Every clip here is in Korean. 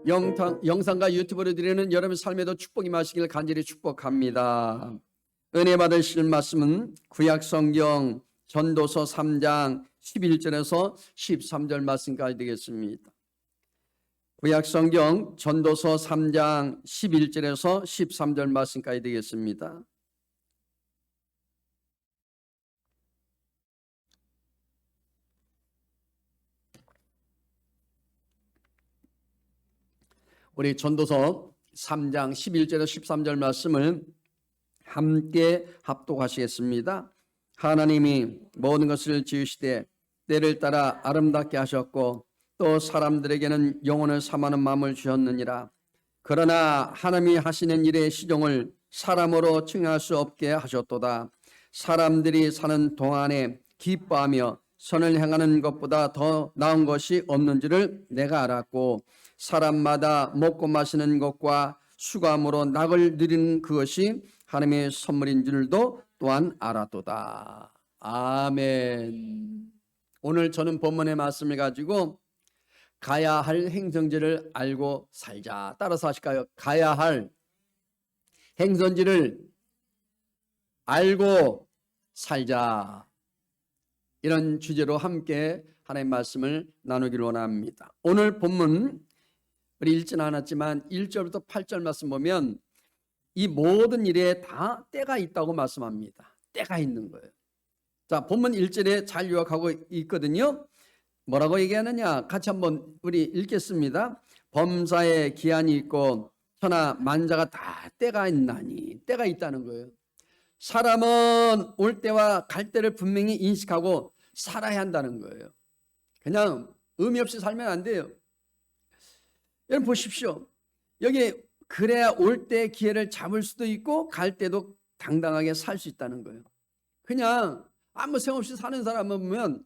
영상과 유튜브로 드리는 여러분 삶에도 축복이 마시길 간절히 축복합니다. 은혜 받으실 말씀은 구약성경 전도서 3장 11절에서 13절 말씀까지 되겠습니다. 구약성경 전도서 3장 11절에서 13절 말씀까지 되겠습니다. 우리 전도서 3장 11절에서 13절 말씀을 함께 합독하시겠습니다. 하나님이 모든 것을 지으시되 때를 따라 아름답게 하셨고 또 사람들에게는 영혼을 삼하는 마음을 주셨느니라. 그러나 하나님이 하시는 일의 시종을 사람으로 증할 수 없게 하셨도다. 사람들이 사는 동안에 기뻐하며 선을 행하는 것보다 더 나은 것이 없는 줄을 내가 알았고 사람마다 먹고 마시는 것과 수감으로 낙을 누리는 그것이 하나님의 선물인 줄도 또한 알았도다. 아멘. 오늘 저는 본문의 말씀을 가지고 가야 할 행선지를 알고 살자. 따라서 하실까요? 가야 할 행선지를 알고 살자. 이런 주제로 함께 하나님의 말씀을 나누기를 원합니다. 오늘 본문 우리 읽지는 않았지만 1절부터 8절 말씀 보면 이 모든 일에 다 때가 있다고 말씀합니다. 때가 있는 거예요. 자, 본문 1절에 잘 요약하고 있거든요. 뭐라고 얘기하느냐? 같이 한번 우리 읽겠습니다. 범사에 기한이 있고 천하 만자가 다 때가 있나니. 때가 있다는 거예요. 사람은 올 때와 갈 때를 분명히 인식하고 살아야 한다는 거예요. 그냥 의미 없이 살면 안 돼요. 여러분 보십시오. 여기 그래야 올 때 기회를 잡을 수도 있고 갈 때도 당당하게 살 수 있다는 거예요. 그냥 아무 생각 없이 사는 사람을 보면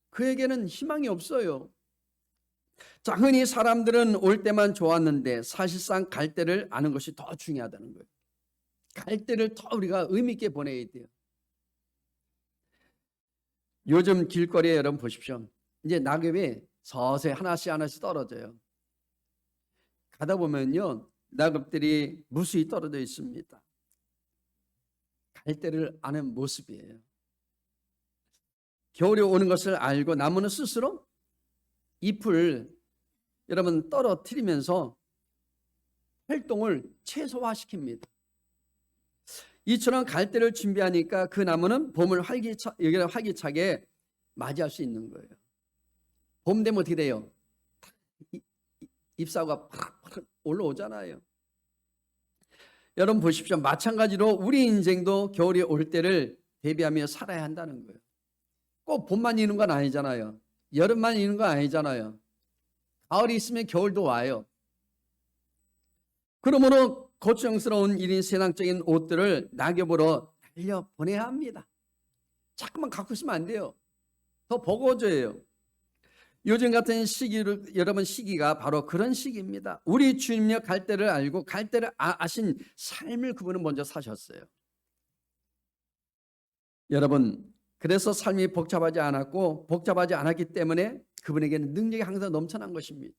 그에게는 희망이 없어요. 자, 흔히 사람들은 올 때만 좋았는데 사실상 갈 때를 아는 것이 더 중요하다는 거예요. 갈 때를 더 우리가 의미 있게 보내야 돼요. 요즘 길거리에 여러분 보십시오. 이제 낙엽이 서서히 하나씩 떨어져요. 가다 보면요, 낙엽들이 무수히 떨어져 있습니다. 갈 때를 아는 모습이에요. 겨울이 오는 것을 알고 나무는 스스로 잎을 여러분 떨어뜨리면서 활동을 최소화시킵니다. 이처럼 갈 때를 준비하니까 그 나무는 봄을 활기차게 맞이할 수 있는 거예요. 봄 되면 어떻게 돼요? 잎사구가 팍팍 올라오잖아요. 여러분 보십시오. 마찬가지로 우리 인생도 겨울이 올 때를 대비하며 살아야 한다는 거예요. 꼭 봄만 있는 건 아니잖아요. 여름만 있는 건 아니잖아요. 가을이 있으면 겨울도 와요. 그러므로 고충스러운 일인 세상적인 옷들을 낙엽으로 날려보내야 합니다. 자꾸만 갖고 있으면 안 돼요. 더 버거워져요. 요즘 같은 여러분 시기가 바로 그런 시기입니다. 우리 주님의 갈 때를 알고 갈 때를 아신 삶을 그분은 먼저 사셨어요. 여러분, 그래서 삶이 복잡하지 않았고 복잡하지 않았기 때문에 그분에게는 능력이 항상 넘쳐난 것입니다.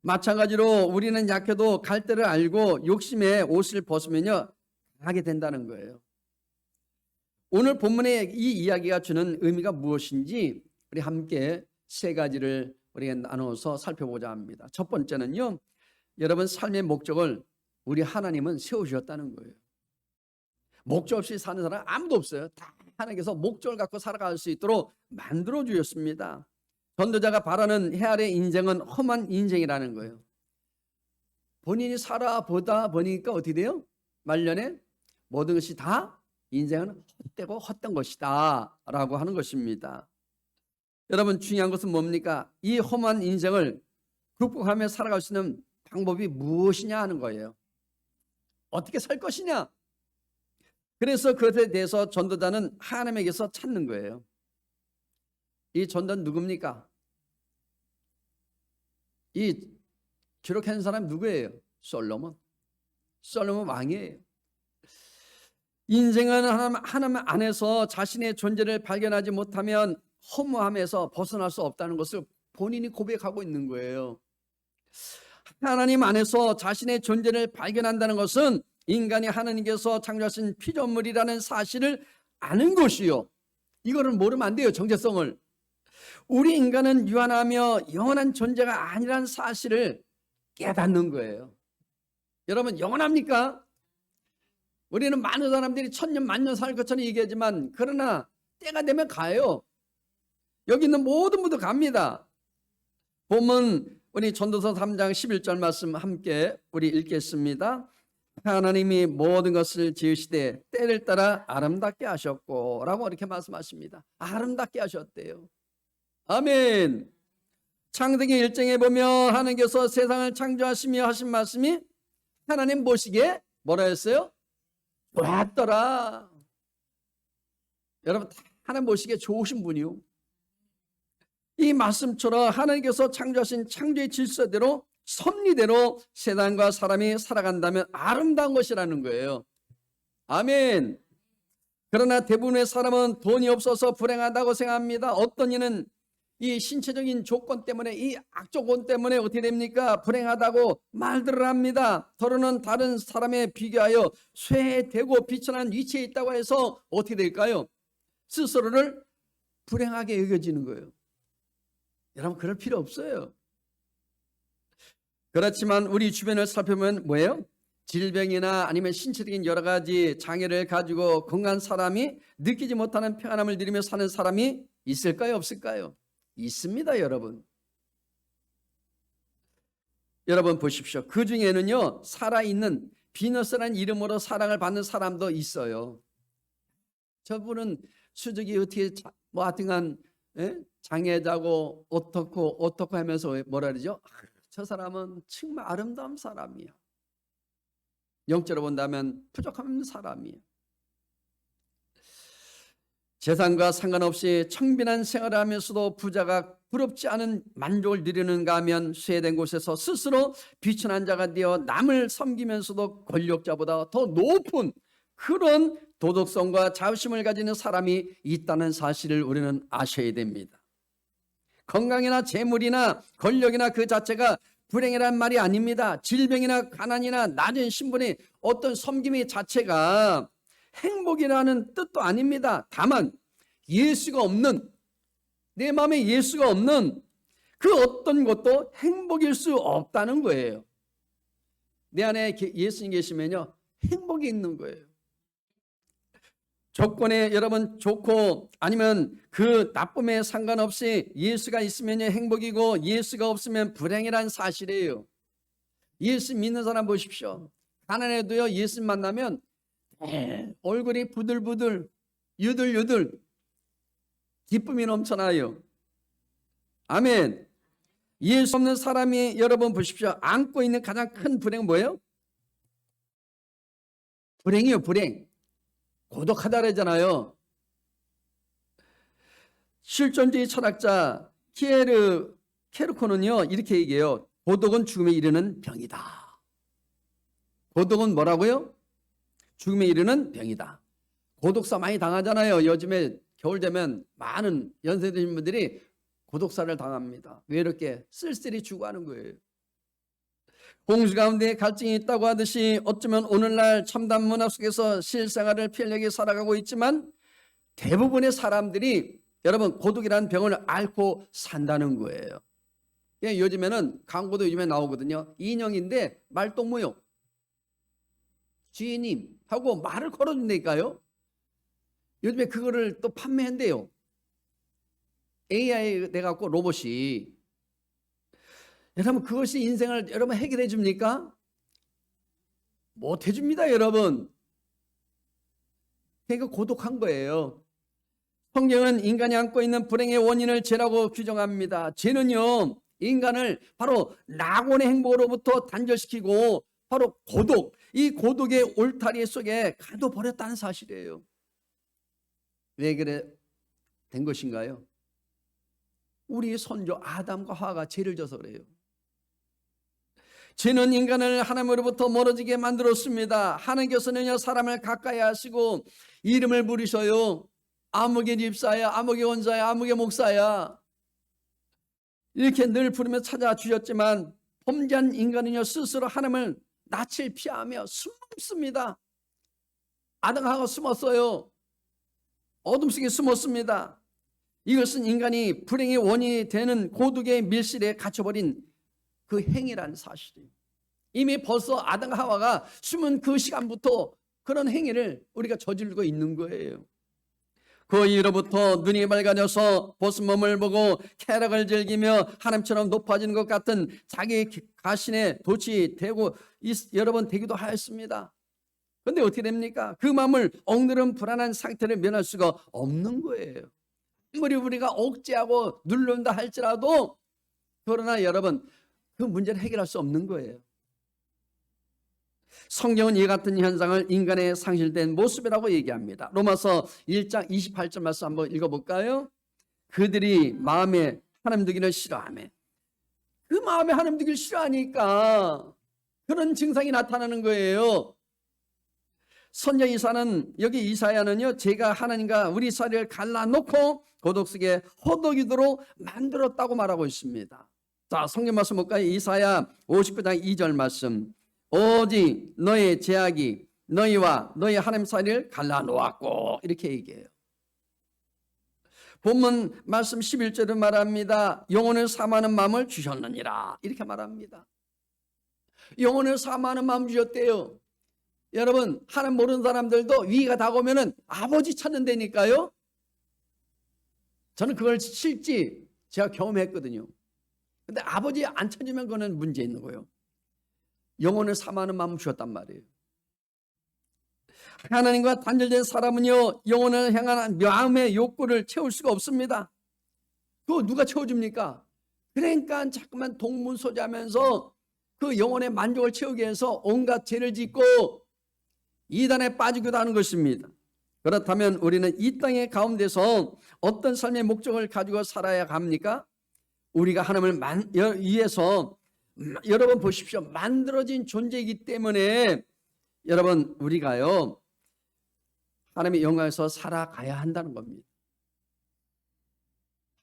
마찬가지로 우리는 약해도 갈 때를 알고 욕심에 옷을 벗으면요 강하게 된다는 거예요. 오늘 본문의 이 이야기가 주는 의미가 무엇인지 우리 함께 세 가지를 우리가 나눠서 살펴보자 합니다. 첫 번째는요, 여러분 삶의 목적을 우리 하나님은 세우셨다는 거예요. 목적 없이 사는 사람 아무도 없어요. 다 하나님께서 목적을 갖고 살아갈 수 있도록 만들어 주셨습니다. 전도자가 바라는 헤아의 인생은 험한 인생이라는 거예요. 본인이 살아보다 보니까 어떻게 돼요? 말년에 모든 것이 다 인생은 헛되고 헛된 것이다 라고 하는 것입니다. 여러분 중요한 것은 뭡니까? 이 험한 인생을 극복하며 살아갈 수 있는 방법이 무엇이냐 하는 거예요. 어떻게 살 것이냐? 그래서 그것에 대해서 전도자는 하나님에게서 찾는 거예요. 이 전도는 누굽니까? 이 기록한 사람 누구예요? 솔로몬 왕이에요. 인생은 하나님 안에서 자신의 존재를 발견하지 못하면 허무함에서 벗어날 수 없다는 것을 본인이 고백하고 있는 거예요. 하나님 안에서 자신의 존재를 발견한다는 것은 인간이 하나님께서 창조하신 피조물이라는 사실을 아는 것이요. 이거를 모르면 안 돼요. 정체성을. 우리 인간은 유한하며 영원한 존재가 아니라는 사실을 깨닫는 거예요. 여러분, 영원합니까? 우리는 많은 사람들이 천년 만년 살 것처럼 얘기하지만 그러나 때가 되면 가요. 여기 있는 모든 분도 갑니다. 본문 우리 전도서 3장 11절 말씀 함께 우리 읽겠습니다. 하나님이 모든 것을 지으시되 때를 따라 아름답게 하셨고 라고 이렇게 말씀하십니다. 아름답게 하셨대요. 아멘. 창세기 1장에 보면 하나님께서 세상을 창조하시며 하신 말씀이 하나님 보시기에 뭐라 했어요? 좋았더라. 여러분, 하나님 보시기에 좋으신 분이요. 이 말씀처럼 하나님께서 창조하신 창조의 질서대로 섭리대로 세상과 사람이 살아간다면 아름다운 것이라는 거예요. 아멘. 그러나 대부분의 사람은 돈이 없어서 불행하다고 생각합니다. 어떤 이는 이 신체적인 조건 때문에, 이 악조건 때문에 어떻게 됩니까? 불행하다고 말들을 합니다. 더러는 다른 사람에 비교하여 쇠되고 비천한 위치에 있다고 해서 어떻게 될까요? 스스로를 불행하게 여겨지는 거예요. 여러분, 그럴 필요 없어요. 그렇지만 우리 주변을 살펴보면 뭐예요? 질병이나 아니면 신체적인 여러 가지 장애를 가지고 건강한 사람이 느끼지 못하는 평안함을 누리며 사는 사람이 있을까요? 없을까요? 있습니다, 여러분. 여러분 보십시오. 그 중에는요, 살아있는 비너스라는 이름으로 사랑을 받는 사람도 있어요. 저분은 수족이 어떻게 뭐 하여튼간 장애자고 어떻고 하면서 뭐라 그러죠? 저 사람은 정말 아름다운 사람이야. 영적으로 본다면 부족한 사람이야. 재산과 상관없이 청빈한 생활을 하면서도 부자가 부럽지 않은 만족을 누리는가 하면 쇠된 곳에서 스스로 비천한 자가 되어 남을 섬기면서도 권력자보다 더 높은 그런 도덕성과 자부심을 가지는 사람이 있다는 사실을 우리는 아셔야 됩니다. 건강이나 재물이나 권력이나 그 자체가 불행이란 말이 아닙니다. 질병이나 가난이나 낮은 신분의 어떤 섬김의 자체가 행복이라는 뜻도 아닙니다. 다만 예수가 없는, 내 마음에 예수가 없는 그 어떤 것도 행복일 수 없다는 거예요. 내 안에 예수님 계시면요, 행복이 있는 거예요. 조건에 여러분 좋고 아니면 그 나쁨에 상관없이 예수가 있으면 행복이고 예수가 없으면 불행이라는 사실이에요. 예수 믿는 사람 보십시오. 가난해도요, 예수 만나면 얼굴이 부들부들 유들유들 기쁨이 넘쳐나요. 아멘. 예수 없는 사람이 여러분 보십시오. 안고 있는 가장 큰 불행은 뭐예요? 불행이요, 불행. 고독하다 그러잖아요. 실존주의 철학자 케르코는요 이렇게 얘기해요. 고독은 죽음에 이르는 병이다. 고독은 뭐라고요? 죽음에 이르는 병이다. 고독사 많이 당하잖아요. 요즘에 겨울 되면 많은 연세 드신 분들이 고독사를 당합니다. 왜 이렇게 쓸쓸히 죽어가는 거예요. 공주 가운데 갈증이 있다고 하듯이 어쩌면 오늘날 첨단 문화 속에서 실생활을 편리하게 살아가고 있지만 대부분의 사람들이 여러분 고독이라는 병을 앓고 산다는 거예요. 요즘에는 광고도 요즘에 나오거든요. 인형인데 말동무요. 주인님 하고 말을 걸어준다니까요. 요즘에 그거를 또 판매한대요. AI 돼갖고 로봇이. 여러분 그것이 인생을 여러분 해결해 줍니까? 못 해줍니다, 여러분. 그러니까 고독한 거예요. 성경은 인간이 안고 있는 불행의 원인을 죄라고 규정합니다. 죄는요, 인간을 바로 낙원의 행복으로부터 단절시키고 바로 고독, 이 고독의 울타리 속에 가둬버렸다는 사실이에요. 왜 그래 된 것인가요? 우리 선조 아담과 하와가 죄를 져서 그래요. 죄는 인간을 하나님으로부터 멀어지게 만들었습니다. 하나님께서는요 사람을 가까이 하시고 이름을 부르셔요. 아무개 집사야, 아무개 원사야, 아무개 목사야 이렇게 늘 부르며 찾아주셨지만 범죄한 인간은요 스스로 하나님을 낯을 피하며 숨습니다. 아담하고 숨었어요. 어둠 속에 숨었습니다. 이것은 인간이 불행의 원인이 되는 고독의 밀실에 갇혀버린 그 행위라는 사실이에요. 이미 벌써 아담과 하와가 숨은 그 시간부터 그런 행위를 우리가 저지르고 있는 거예요. 그 이후로부터 눈이 밝아져서 벗은 몸을 보고 쾌락을 즐기며 하나님처럼 높아지는 것 같은 자기 가신에 도취 되고 여러 번 되기도 하였습니다. 그런데 어떻게 됩니까? 그 마음을 억누른 불안한 상태를 면할 수가 없는 거예요. 아무리 우리가 억제하고 누른다 할지라도 그러나 여러분 그 문제를 해결할 수 없는 거예요. 성경은 이 같은 현상을 인간의 상실된 모습이라고 얘기합니다. 로마서 1장 28절 말씀 한번 읽어볼까요? 그들이 마음에 하나님 두기를 싫어하며 그 마음에 하나님 두기를 싫어하니까 그런 증상이 나타나는 거예요. 선자 이사는 여기 이사야는요 제가 하나님과 우리 사이를 갈라놓고 고독 속에 허덕이도록 만들었다고 말하고 있습니다. 자 성경 말씀 볼까요? 이사야 59장 2절 말씀. 오직 너의 죄악이 너희와 너희 하나님 사이를 갈라놓았고 이렇게 얘기해요. 본문 말씀 11절은 말합니다. 영혼을 사모하는 마음을 주셨느니라 이렇게 말합니다. 영혼을 사모하는 마음 주셨대요. 여러분 하나님 모르는 사람들도 위기가 다가오면은 아버지 찾는다니까요. 저는 그걸 실제 제가 경험했거든요. 근데 아버지 안 찾으면 그거는 문제 있는 거예요. 영혼을 사모하는 마음을 주셨단 말이에요. 하나님과 단절된 사람은요 영혼을 향한 마음의 욕구를 채울 수가 없습니다. 그거 누가 채워줍니까? 그러니까 자꾸만 동문소지하면서 그 영혼의 만족을 채우기 위해서 온갖 죄를 짓고 이단에 빠지기도 하는 것입니다. 그렇다면 우리는 이 땅의 가운데서 어떤 삶의 목적을 가지고 살아야 합니까? 우리가 하나님을 위해서 여러분 보십시오. 만들어진 존재이기 때문에 여러분 우리가요 하나님의 영광에서 살아가야 한다는 겁니다.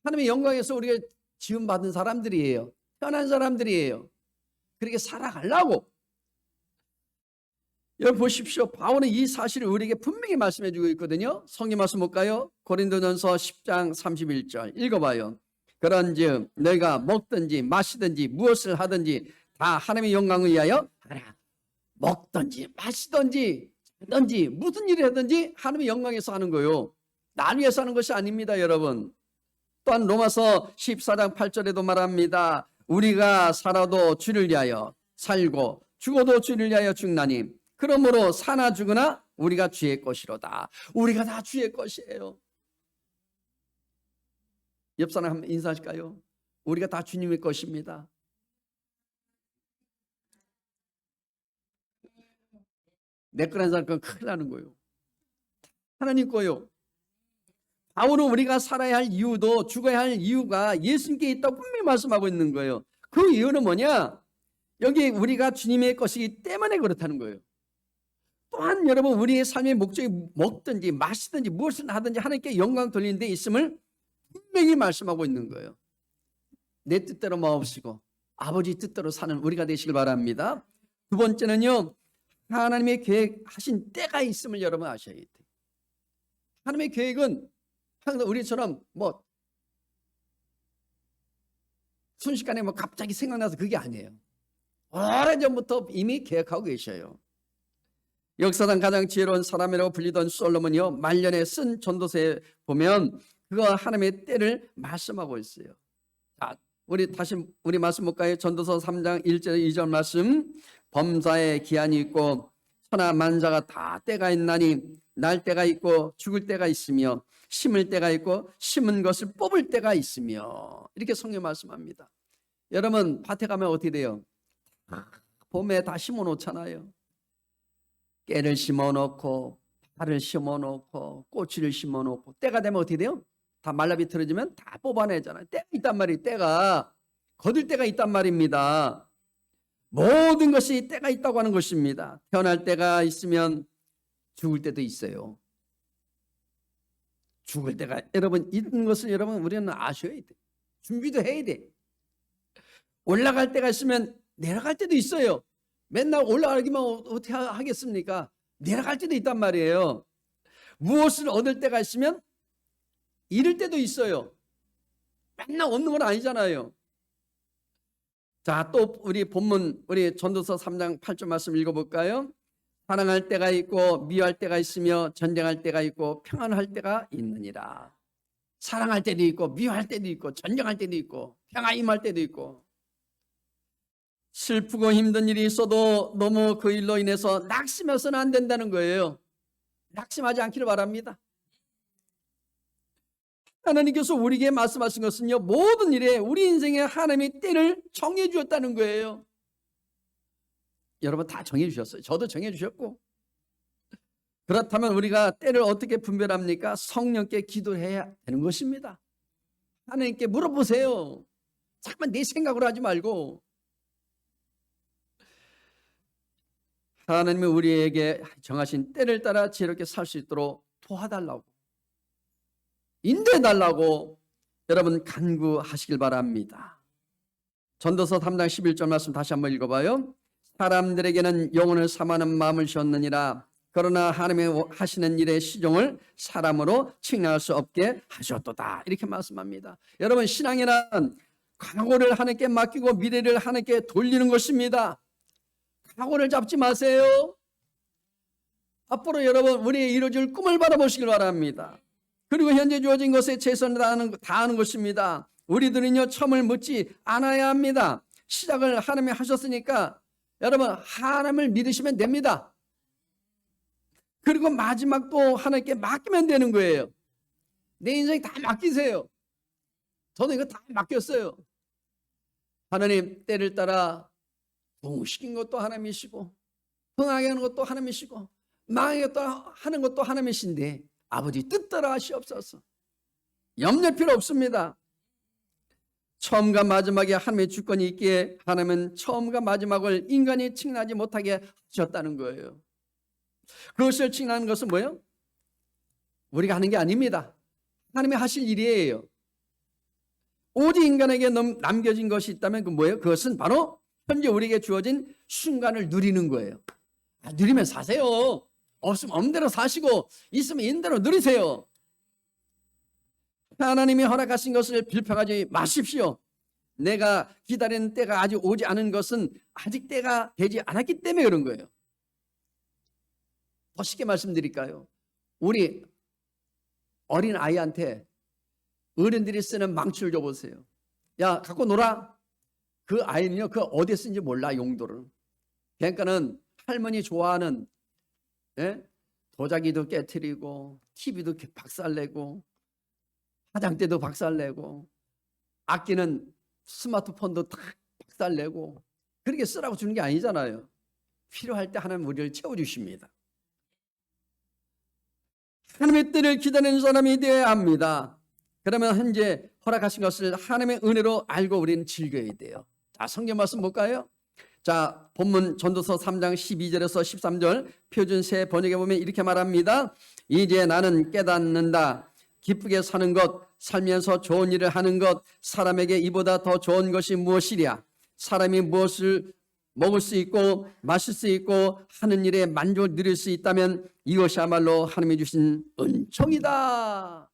하나님의 영광에서 우리가 지음받은 사람들이에요. 편한 사람들이에요. 그렇게 살아가려고. 여러분 보십시오. 바울은 이 사실을 우리에게 분명히 말씀해 주고 있거든요. 성경 말씀 볼까요? 고린도전서 10장 31절 읽어봐요. 그런즉 너희가 먹든지 마시든지 무엇을 하든지 다 하나님의 영광을 위하여 하라. 먹든지 마시든지 하든지 무슨 일을 하든지 하나님의 영광에서 하는 거예요. 나를 위해서 하는 것이 아닙니다, 여러분. 또한 로마서 14장 8절에도 말합니다. 우리가 살아도 주를 위하여 살고 죽어도 주를 위하여 죽나니 그러므로 사나 죽으나 우리가 주의 것이로다. 우리가 다 주의 것이에요. 옆 사람 한번 인사하실까요? 우리가 다 주님의 것입니다. 내 거라는 사람 그건 큰일 나는 거예요. 하나님 거요. 바울은 우리가 살아야 할 이유도 죽어야 할 이유가 예수님께 있다고 분명히 말씀하고 있는 거예요. 그 이유는 뭐냐? 여기 우리가 주님의 것이기 때문에 그렇다는 거예요. 또한 여러분 우리의 삶의 목적이 먹든지 마시든지 무엇을 하든지 하나님께 영광 돌리는 데 있음을 분명히 말씀하고 있는 거예요. 내 뜻대로 마옵시고 아버지 뜻대로 사는 우리가 되시길 바랍니다. 두 번째는요. 하나님의 계획하신 때가 있음을 여러분 아셔야 돼요. 하나님의 계획은 항상 우리처럼 뭐 순식간에 뭐 갑자기 생각나서 그게 아니에요. 오래전부터 이미 계획하고 계셔요. 역사상 가장 지혜로운 사람이라고 불리던 솔로몬이요 말년에 쓴 전도서에 보면 그거 하나님의 때를 말씀하고 있어요. 자, 우리 다시 우리 말씀 볼까요? 전도서 3장 1절 2절 말씀. 범사에 기한이 있고 천하 만사가 다 때가 있나니 날 때가 있고 죽을 때가 있으며 심을 때가 있고 심은 것을 뽑을 때가 있으며 이렇게 성경 말씀합니다. 여러분 밭에 가면 어떻게 돼요? 봄에 다 심어 놓잖아요. 깨를 심어 놓고 파를 심어 놓고 꼬치를 심어 놓고 때가 되면 어떻게 돼요? 다 말라 비틀어지면 다 뽑아내잖아요. 때가 있단 말이에요. 때가 거둘 때가 있단 말입니다. 모든 것이 때가 있다고 하는 것입니다. 태어날 때가 있으면 죽을 때도 있어요. 죽을 때가 여러분 있는 것을 여러분 우리는 아셔야 돼. 준비도 해야 돼. 올라갈 때가 있으면 내려갈 때도 있어요. 맨날 올라가기만 어떻게 하겠습니까? 내려갈 때도 있단 말이에요. 무엇을 얻을 때가 있으면 잃을 때도 있어요. 맨날 얻는 건 아니잖아요. 자, 또 우리 본문, 우리 전도서 3장 8절 말씀 읽어볼까요? 사랑할 때가 있고 미워할 때가 있으며 전쟁할 때가 있고 평안할 때가 있느니라. 사랑할 때도 있고 미워할 때도 있고 전쟁할 때도 있고 평안 임할 때도 있고, 슬프고 힘든 일이 있어도 너무 그 일로 인해서 낙심해서는 안 된다는 거예요. 낙심하지 않기를 바랍니다. 하나님께서 우리에게 말씀하신 것은요, 모든 일에 우리 인생에 하나님의 때를 정해 주셨다는 거예요. 여러분 다 정해 주셨어요. 저도 정해 주셨고. 그렇다면 우리가 때를 어떻게 분별합니까? 성령께 기도해야 되는 것입니다. 하나님께 물어보세요. 잠깐만 내 생각으로 하지 말고. 하나님은 우리에게 정하신 때를 따라 지혜롭게 살 수 있도록 도와달라고, 인도해달라고 여러분 간구하시길 바랍니다. 전도서 3장 11절 말씀 다시 한번 읽어봐요. 사람들에게는 영혼을 삼하는 마음을 주었느니라. 그러나 하나님의 하시는 일의 시종을 사람으로 측량할 수 없게 하셨도다. 이렇게 말씀합니다. 여러분, 신앙이란 각오를 하나님께 맡기고 미래를 하나님께 돌리는 것입니다. 각오를 잡지 마세요. 앞으로 여러분 우리의 이루어질 꿈을 바라보시길 바랍니다. 그리고 현재 주어진 것에 최선을 다하는 것입니다. 우리들은요, 처음을 묻지 않아야 합니다. 시작을 하나님이 하셨으니까 여러분 하나님을 믿으시면 됩니다. 그리고 마지막도 하나님께 맡기면 되는 거예요. 내 인생 다 맡기세요. 저는 이거 다 맡겼어요. 하나님 때를 따라 동시킨 것도 하나님이시고 흥하게 하는 것도 하나님이시고 망하게 하는 것도 하나님이신데 아버지 뜻대로 하시옵소서. 염려할 필요 없습니다. 처음과 마지막에 하나님의 주권이 있기에 하나님은 처음과 마지막을 인간이 측량하지 못하게 하셨다는 거예요. 그것을 측량하는 것은 뭐예요? 우리가 하는 게 아닙니다. 하나님이 하실 일이에요. 오직 인간에게 남겨진 것이 있다면 그 뭐예요? 그것은 바로 현재 우리에게 주어진 순간을 누리는 거예요. 누리면 사세요. 없으면 없는 대로 사시고 있으면 있는 대로 누리세요. 하나님이 허락하신 것을 빌평하지 마십시오. 내가 기다리는 때가 아직 오지 않은 것은 아직 때가 되지 않았기 때문에 그런 거예요. 더 쉽게 말씀드릴까요? 우리 어린 아이한테 어른들이 쓰는 망치를 줘보세요. 야, 갖고 놀아. 그 아이는요, 그 어디에 쓰는지 몰라, 용도를. 그러니까는 할머니 좋아하는 도자기도 깨트리고 TV도 박살내고 화장대도 박살내고 아끼는 스마트폰도 다 박살내고 그렇게 쓰라고 주는 게 아니잖아요. 필요할 때 하나님 우리를 채워주십니다. 하나님의 때를 기다리는 사람이 되어야 합니다. 그러면 현재 허락하신 것을 하나님의 은혜로 알고 우리는 즐겨야 돼요. 자, 성경 말씀 볼까요? 자, 본문 전도서 3장 12절에서 13절 표준 새 번역에 보면 이렇게 말합니다. 이제 나는 깨닫는다. 기쁘게 사는 것, 살면서 좋은 일을 하는 것, 사람에게 이보다 더 좋은 것이 무엇이랴. 사람이 무엇을 먹을 수 있고 마실 수 있고 하는 일에 만족을 누릴 수 있다면 이것이야말로 하나님이 주신 은총이다.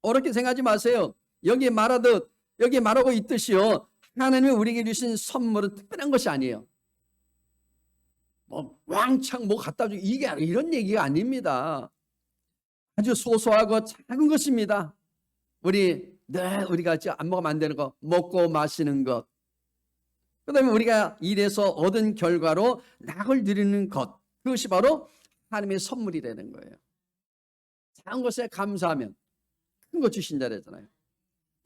어렵게 생각하지 마세요. 여기 말하고 있듯이요, 하나님이 우리에게 주신 선물은 특별한 것이 아니에요. 왕창 갖다 주고 이게 이런 얘기가 아닙니다. 아주 소소하고 작은 것입니다. 우리가 안 먹으면 안 되는 거, 먹고 마시는 것. 그 다음에 우리가 일해서 얻은 결과로 낙을 누리는 것. 그것이 바로 하나님의 선물이라는 거예요. 작은 것에 감사하면 큰 거 주신다 그랬잖아요.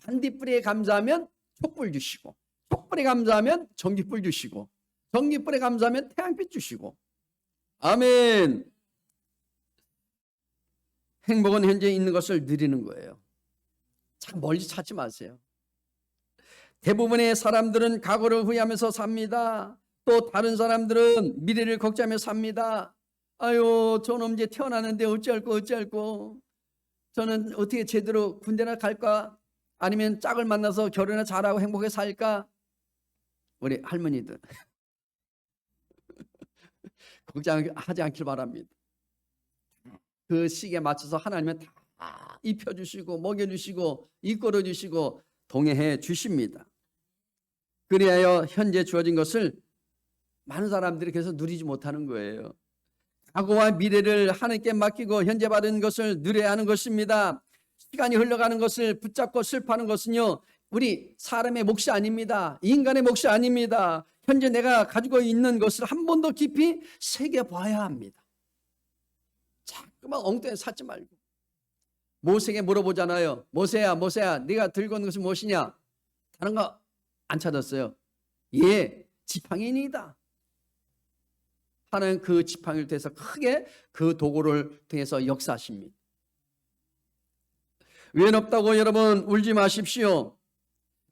반딧불에 감사하면 촛불 주시고, 촛불에 감사하면 전기불 주시고, 전기불에 감사하면 태양빛 주시고. 아멘. 행복은 현재 있는 것을 누리는 거예요. 참 멀리 찾지 마세요. 대부분의 사람들은 과거를 후회하면서 삽니다. 또 다른 사람들은 미래를 걱정하며 삽니다. 아유, 저는 이제 태어났는데 어찌할꼬. 저는 어떻게 제대로 군대나 갈까? 아니면 짝을 만나서 결혼을 잘하고 행복하게 살까? 우리 할머니들 걱정하지 않길 바랍니다. 그 시기에 맞춰서 하나님은 다 입혀주시고 먹여주시고 이끌어주시고 동행해 주십니다. 그리하여 현재 주어진 것을 많은 사람들이 그래서 누리지 못하는 거예요. 과거와 미래를 하나님께 맡기고 현재 받은 것을 누려야 하는 것입니다. 시간이 흘러가는 것을 붙잡고 슬퍼하는 것은요, 우리 사람의 몫이 아닙니다. 인간의 몫이 아닙니다. 현재 내가 가지고 있는 것을 한 번 더 깊이 새겨봐야 합니다. 자꾸만 엉뚱하게 찾지 말고. 모세에게 물어보잖아요. 모세야, 네가 들고 있는 것이 무엇이냐? 다른 거 안 찾았어요. 예, 지팡이니다. 하나님 그 지팡이를 통해서 크게 그 도구를 통해서 역사하십니다. 외롭다고 여러분 울지 마십시오.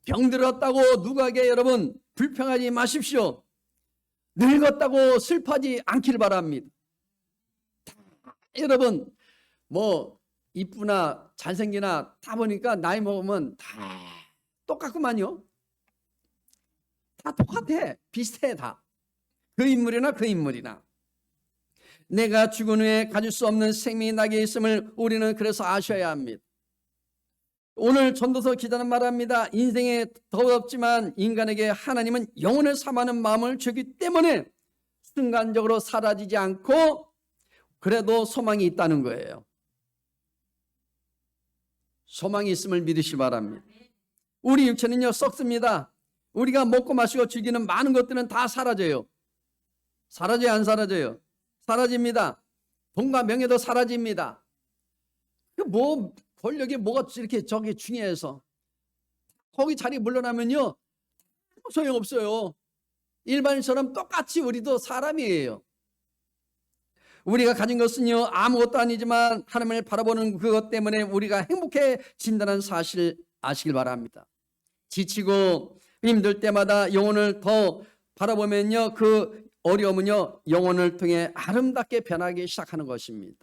병들었다고 누구에게 여러분 불평하지 마십시오. 늙었다고 슬퍼하지 않길 바랍니다. 여러분 뭐 이쁘나 잘생기나 다 보니까 나이 먹으면 다 똑같구만요. 다 똑같아. 비슷해 다. 그 인물이나 내가 죽은 후에 가질 수 없는 생명이 나게 있음을 우리는 그래서 아셔야 합니다. 오늘 전도서 기자는 말합니다. 인생에 더럽지만 인간에게 하나님은 영혼을 삼하는 마음을 주기 때문에 순간적으로 사라지지 않고 그래도 소망이 있다는 거예요. 소망이 있음을 믿으시기 바랍니다. 우리 육체는요 썩습니다. 우리가 먹고 마시고 즐기는 많은 것들은 다 사라져요. 사라져요, 안 사라져요? 사라집니다. 돈과 명예도 사라집니다. 뭐 권력이 뭐가 이렇게 저기 중요해서 거기 자리 물러나면요 소용없어요. 일반인처럼 똑같이 우리도 사람이에요. 우리가 가진 것은요 아무것도 아니지만 하나님을 바라보는 그것 때문에 우리가 행복해진다는 사실 아시길 바랍니다. 지치고 힘들 때마다 영혼을 더 바라보면요 그 어려움은요 영혼을 통해 아름답게 변하기 시작하는 것입니다.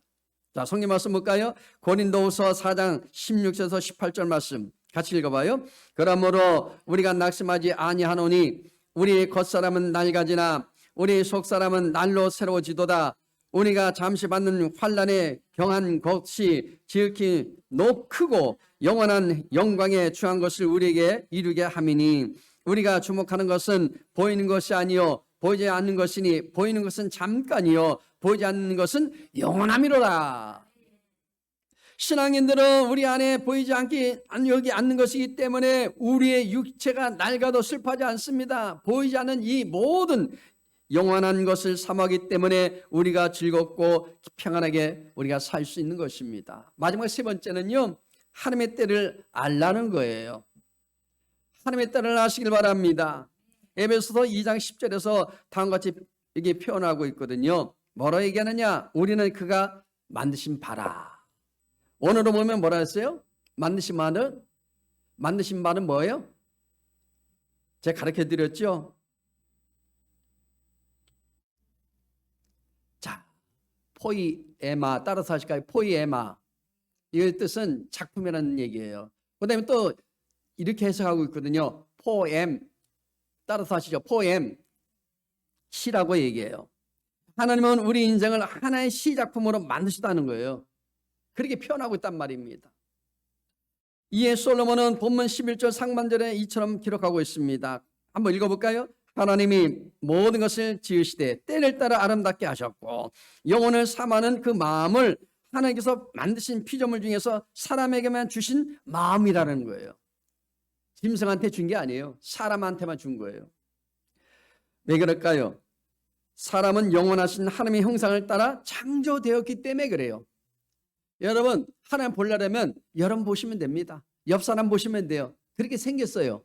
자, 성경 말씀 볼까요? 고린도후서 4장 16절에서 18절 말씀 같이 읽어봐요. 그러므로 우리가 낙심하지 아니하노니 우리 겉사람은 낡아지나 우리 속사람은 날로 새로워지도다. 우리가 잠시 받는 환난에 경한 것이 지극히 크고 영원한 영광에 추한 것을 우리에게 이루게 함이니 우리가 주목하는 것은 보이는 것이 아니요 보이지 않는 것이니 보이는 것은 잠깐이요 보이지 않는 것은 영원함이로라. 신앙인들은 우리 안에 보이지 여기 않는 것이기 때문에 우리의 육체가 낡아도 슬퍼하지 않습니다. 보이지 않는 이 모든 영원한 것을 삼하기 때문에 우리가 즐겁고 평안하게 우리가 살 수 있는 것입니다. 마지막 세 번째는요 하나님의 때를 알라는 거예요. 하나님의 때를 아시길 바랍니다. 에베소서 2장 10절에서 다음과 같이 이게 표현하고 있거든요. 뭐라 얘기하느냐? 우리는 그가 만드신 바라. 오늘로 보면 뭐라 했어요? 만드신 바는 뭐예요? 제가 가르쳐 드렸죠? 자, 포이에마 따라서 하실까요? 포이에마. 이 뜻은 작품이라는 얘기예요. 그 다음에 또 이렇게 해석하고 있거든요. 포엠 따라서 하시죠. 포엠 시라고 얘기해요. 하나님은 우리 인생을 하나의 시작품으로 만드시다는 거예요. 그렇게 표현하고 있단 말입니다. 이에 솔로몬은 본문 11절 상반절에 이처럼 기록하고 있습니다. 한번 읽어볼까요? 하나님이 모든 것을 지으시되 때를 따라 아름답게 하셨고 영혼을 삼하는 그 마음을 하나님께서 만드신 피조물 중에서 사람에게만 주신 마음이라는 거예요. 짐승한테 준 게 아니에요. 사람한테만 준 거예요. 왜 그럴까요? 사람은 영원하신 하나님의 형상을 따라 창조되었기 때문에 그래요. 여러분 하나님 보려면 여러분 보시면 됩니다. 옆 사람 보시면 돼요. 그렇게 생겼어요.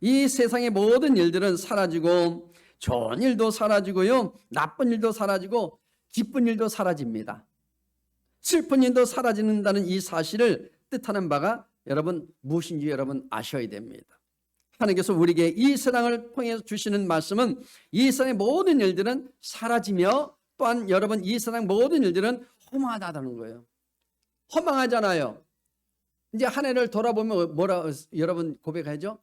이 세상의 모든 일들은 사라지고 좋은 일도 사라지고요 나쁜 일도 사라지고 기쁜 일도 사라집니다. 슬픈 일도 사라진다는 이 사실을 뜻하는 바가 여러분 무엇인지 여러분 아셔야 됩니다. 하나님께서 우리에게 이 세상을 통해서 주시는 말씀은 이 세상의 모든 일들은 사라지며 또한 여러분 이 세상 모든 일들은 허망하다는 거예요. 허망하잖아요. 이제 한 해를 돌아보면 뭐라 여러분 고백하죠?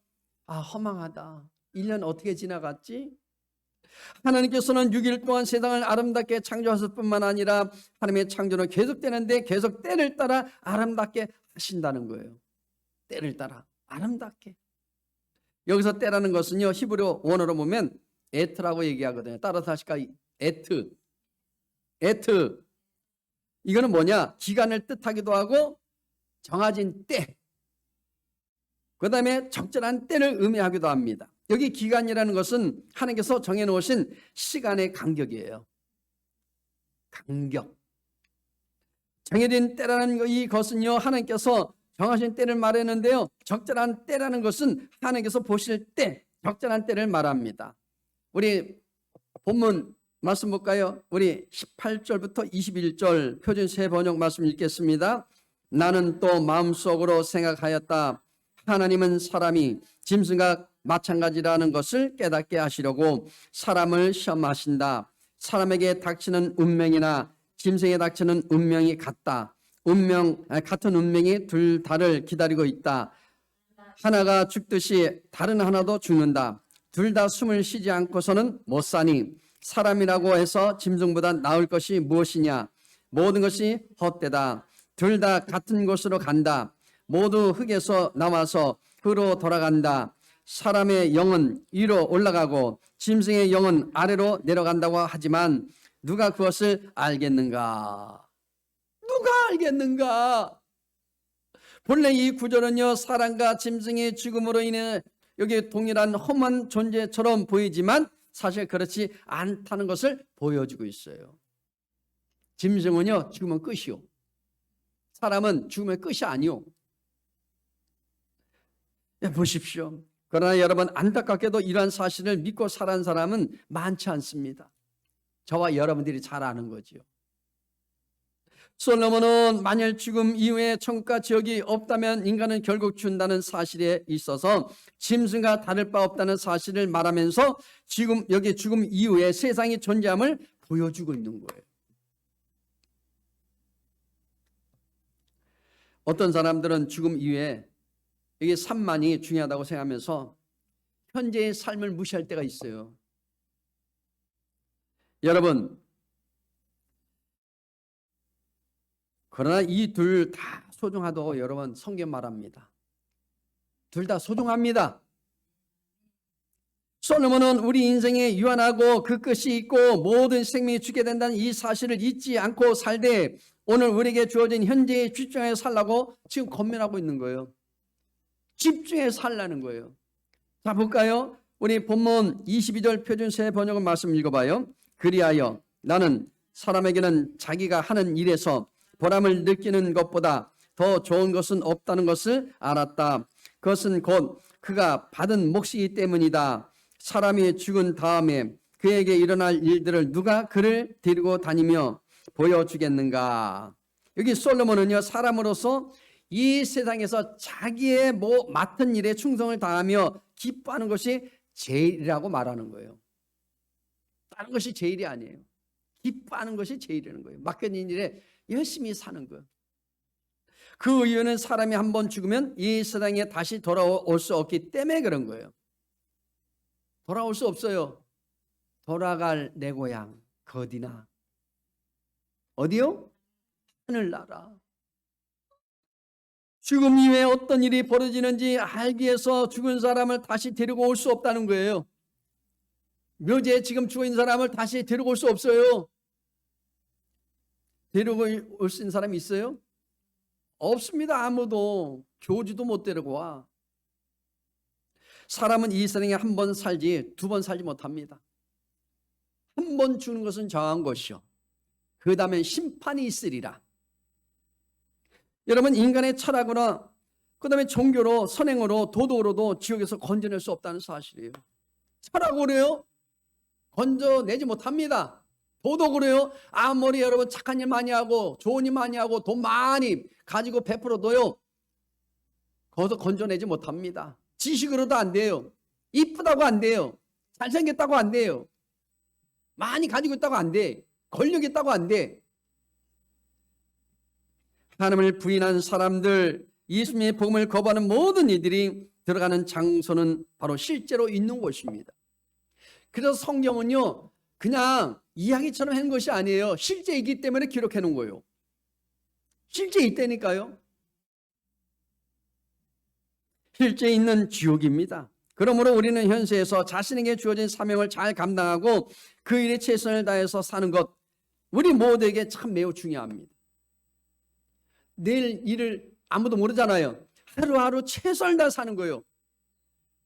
허망하다. 1년 어떻게 지나갔지? 하나님께서는 6일 동안 세상을 아름답게 창조하실 뿐만 아니라 하나님의 창조는 계속되는데 계속 때를 따라 아름답게 하신다는 거예요. 때를 따라 아름답게. 여기서 때라는 것은요, 히브리 원어로 보면 에트라고 얘기하거든요. 따라서 하실까? 에트. 이거는 뭐냐? 기간을 뜻하기도 하고 정해진 때, 그 다음에 적절한 때를 의미하기도 합니다. 여기 기간이라는 것은 하나님께서 정해놓으신 시간의 간격이에요. 간격. 정해진 때라는 이것은요, 하나님께서 정하신 때를 말했는데요, 적절한 때라는 것은 하나님께서 보실 때, 적절한 때를 말합니다. 우리 본문 말씀 볼까요? 우리 18절부터 21절 표준 새 번역 말씀 읽겠습니다. 나는 또 마음속으로 생각하였다. 하나님은 사람이 짐승과 마찬가지라는 것을 깨닫게 하시려고 사람을 시험하신다. 사람에게 닥치는 운명이나 짐승에 닥치는 운명이 같다. 같은 운명이 둘 다를 기다리고 있다. 하나가 죽듯이 다른 하나도 죽는다. 둘 다 숨을 쉬지 않고서는 못 사니 사람이라고 해서 짐승보다 나을 것이 무엇이냐? 모든 것이 헛되다. 둘 다 같은 곳으로 간다. 모두 흙에서 나와서 흙으로 돌아간다. 사람의 영은 위로 올라가고 짐승의 영은 아래로 내려간다고 하지만 누가 그것을 알겠는가? 누가 알겠는가? 본래 이 구절은요, 사람과 짐승의 죽음으로 인해 여기 동일한 험한 존재처럼 보이지만 사실 그렇지 않다는 것을 보여주고 있어요. 짐승은요, 죽으면 끝이요. 사람은 죽으면 끝이 아니요. 보십시오. 그러나 여러분, 안타깝게도 이러한 사실을 믿고 살아온 사람은 많지 않습니다. 저와 여러분들이 잘 아는 거지요. 솔로몬은 만일 죽음 이후에 천국과 지옥이 없다면 인간은 결국 죽는다는 사실에 있어서 짐승과 다를 바 없다는 사실을 말하면서 지금 여기 죽음 이후에 세상이 존재함을 보여주고 있는 거예요. 어떤 사람들은 죽음 이후에 이게 삶만이 중요하다고 생각하면서 현재의 삶을 무시할 때가 있어요. 여러분, 그러나 이 둘 다 소중하다고 여러분 성경 말합니다. 둘 다 소중합니다. 솔로몬은 우리 인생에 유한하고 그 끝이 있고 모든 생명이 죽게 된다는 이 사실을 잊지 않고 살되 오늘 우리에게 주어진 현재에 집중해 살라고 지금 권면하고 있는 거예요. 집중해 살라는 거예요. 자, 볼까요? 우리 본문 22절 표준 새 번역은 말씀 읽어봐요. 그리하여 나는 사람에게는 자기가 하는 일에서 보람을 느끼는 것보다 더 좋은 것은 없다는 것을 알았다. 그것은 곧 그가 받은 몫이기 때문이다. 사람이 죽은 다음에 그에게 일어날 일들을 누가 그를 데리고 다니며 보여주겠는가? 여기 솔로몬은요, 사람으로서 이 세상에서 자기의 맡은 일에 충성을 다하며 기뻐하는 것이 제일이라고 말하는 거예요. 다른 것이 제일이 아니에요. 기뻐하는 것이 제일이라는 거예요. 맡겨진 일에 열심히 사는 거예요. 그 이유는 사람이 한번 죽으면 이 세상에 다시 돌아올 수 없기 때문에 그런 거예요. 돌아올 수 없어요. 돌아갈 내 고향 그 어디나. 어디요? 하늘나라. 죽음 이후에 어떤 일이 벌어지는지 알기 위해서 죽은 사람을 다시 데리고 올 수 없다는 거예요. 묘지에 지금 죽어있는 사람을 다시 데리고 올 수 없어요. 데리고 올 수 있는 사람이 있어요? 없습니다. 아무도. 교주도 못 데리고 와. 사람은 이 세상에 한 번 살지 두 번 살지 못합니다. 한 번 죽는 것은 정한 것이요. 그 다음에 심판이 있으리라. 여러분, 인간의 철학으로 그 다음에 종교로 선행으로 도덕으로도 지옥에서 건져낼 수 없다는 사실이에요. 철학으로요? 건져내지 못합니다. 도덕으로요? 아무리 여러분 착한 일 많이 하고 좋은 일 많이 하고 돈 많이 가지고 베풀어도요, 거기서 건져내지 못합니다. 지식으로도 안 돼요. 이쁘다고 안 돼요. 잘생겼다고 안 돼요. 많이 가지고 있다고 안 돼. 권력 있다고 안 돼. 하나님을 부인한 사람들, 예수님의 복음을 거부하는 모든 이들이 들어가는 장소는 바로 실제로 있는 곳입니다. 그래서 성경은요, 그냥 이야기처럼 한 것이 아니에요. 실제 있기 때문에 기록해 놓은 거예요. 실제 있다니까요. 실제 있는 지옥입니다. 그러므로 우리는 현세에서 자신에게 주어진 사명을 잘 감당하고 그 일에 최선을 다해서 사는 것, 우리 모두에게 참 매우 중요합니다. 내일 일을 아무도 모르잖아요. 하루하루 최선을 다해 사는 거예요.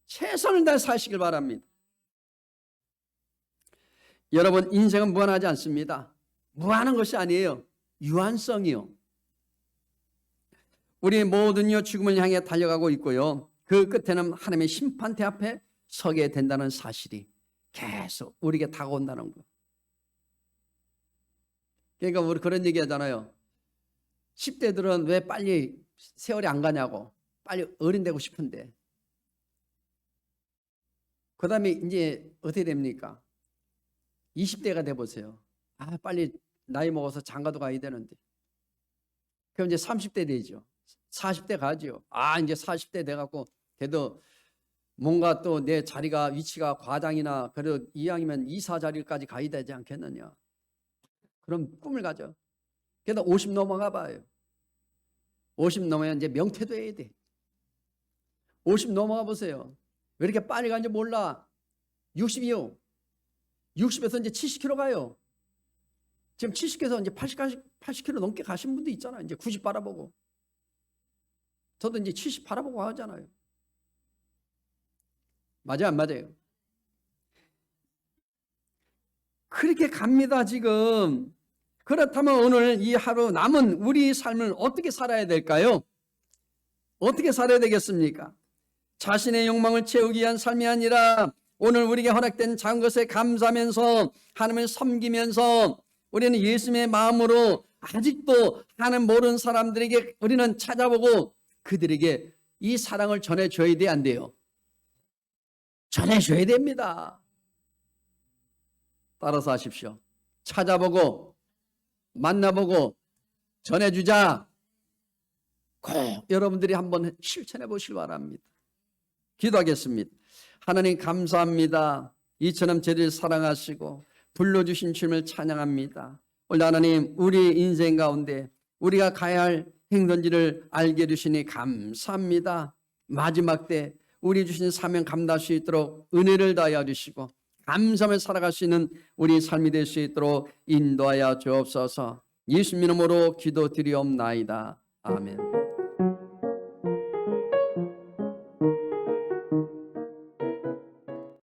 최선을 다해 사시길 바랍니다. 여러분, 인생은 무한하지 않습니다. 무한한 것이 아니에요. 유한성이요. 우리 모든요 죽음을 향해 달려가고 있고요. 그 끝에는 하나님의 심판대 앞에 서게 된다는 사실이 계속 우리에게 다가온다는 거. 그러니까 우리 그런 얘기 하잖아요. 10대들은 왜 빨리 세월이 안 가냐고. 빨리 어린 되고 싶은데. 그 다음에 이제 어떻게 됩니까? 20대가 돼보세요. 아, 빨리 나이 먹어서 장가도 가야 되는데. 그럼 이제 30대 되죠. 40대 가죠. 아, 이제 40대 돼갖고 그래도 뭔가 또 내 자리가 위치가 과장이나 그래도 이왕이면 이사 자리까지 가야 되지 않겠느냐. 그럼 꿈을 가져. 그래도 50 넘어가 봐요. 50 넘어야 이제 명퇴도 해야 돼. 50 넘어가 보세요. 왜 이렇게 빨리 가는지 몰라. 60이요. 60에서 이제 70km 가요. 지금 70km에서 이제 80km 넘게 가신 분도 있잖아요. 이제 90 바라보고. 저도 이제 70 바라보고 하잖아요. 맞아요, 안 맞아요? 그렇게 갑니다, 지금. 그렇다면 오늘 이 하루 남은 우리 삶을 어떻게 살아야 될까요? 어떻게 살아야 되겠습니까? 자신의 욕망을 채우기 위한 삶이 아니라 오늘 우리에게 허락된 작은 것에 감사하면서 하나님을 섬기면서 우리는 예수님의 마음으로 아직도 하나님 모르는 사람들에게 우리는 찾아보고 그들에게 이 사랑을 전해줘야 돼, 안 돼요? 전해줘야 됩니다. 따라서 하십시오. 찾아보고 만나보고 전해주자. 꼭 여러분들이 한번 실천해 보시기 바랍니다. 기도하겠습니다. 하나님 감사합니다. 이처럼 저희를 사랑하시고 불러주신 주님을 찬양합니다. 오늘 하나님 우리 인생 가운데 우리가 가야 할 행선지를 알게 해주시니 감사합니다. 마지막 때 우리 주신 사명 감당할 수 있도록 은혜를 다하여 주시고 감사하며 살아갈 수 있는 우리 삶이 될 수 있도록 인도하여 주옵소서. 예수님 이름으로 기도드리옵나이다. 아멘.